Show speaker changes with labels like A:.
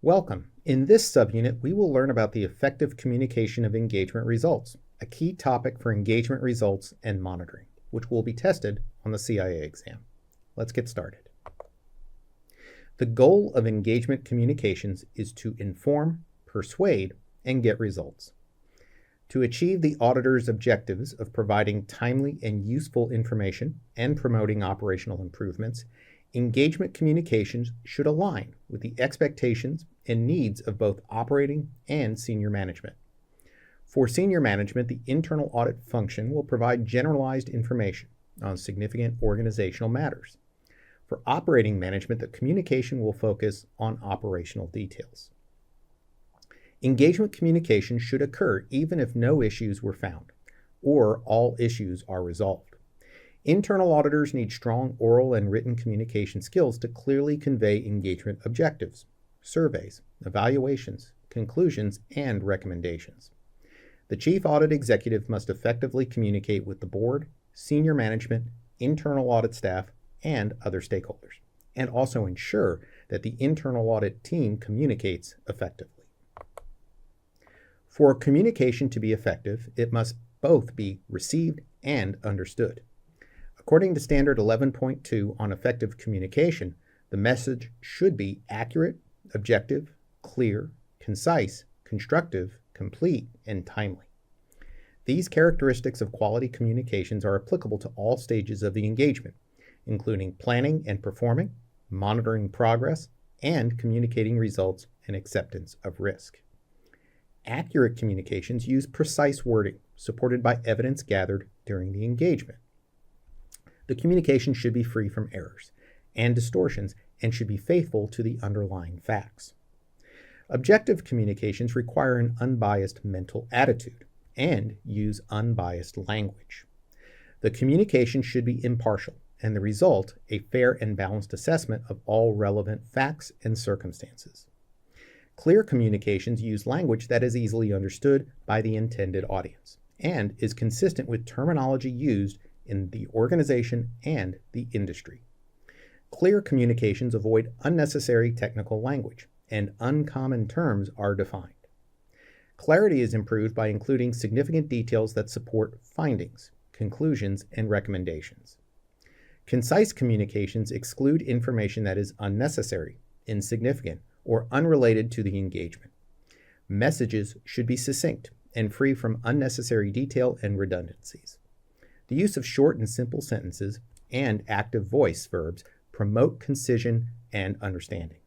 A: Welcome. In this subunit, we will learn about the effective communication of engagement results, a key topic for engagement results and monitoring, which will be tested on the CIA exam. Let's get started. The goal of engagement communications is to inform, persuade, and get results. To achieve the auditor's objectives of providing timely and useful information and promoting operational improvements, engagement communications should align with the expectations and needs of both operating and senior management. For senior management, the internal audit function will provide generalized information on significant organizational matters. For operating management, the communication will focus on operational details. Engagement communication should occur even if no issues were found or all issues are resolved. Internal auditors need strong oral and written communication skills to clearly convey engagement objectives, surveys, evaluations, conclusions, and recommendations. The Chief Audit Executive must effectively communicate with the board, senior management, internal audit staff, and other stakeholders, and also ensure that the internal audit team communicates effectively. For communication to be effective, it must both be received and understood. According to Standard 11.2 on effective communication, the message should be accurate, objective, clear, concise, constructive, complete, and timely. These characteristics of quality communications are applicable to all stages of the engagement, including planning and performing, monitoring progress, and communicating results and acceptance of risk. Accurate communications use precise wording supported by evidence gathered during the engagement. The communication should be free from errors and distortions and should be faithful to the underlying facts. Objective communications require an unbiased mental attitude and use unbiased language. The communication should be impartial and the result a fair and balanced assessment of all relevant facts and circumstances. Clear communications use language that is easily understood by the intended audience and is consistent with terminology used in the organization and the industry. Clear communications avoid unnecessary technical language, and uncommon terms are defined. Clarity is improved by including significant details that support findings, conclusions, and recommendations. Concise communications exclude information that is unnecessary, insignificant, or unrelated to the engagement. Messages should be succinct and free from unnecessary detail and redundancies. The use of short and simple sentences and active voice verbs promote concision and understanding.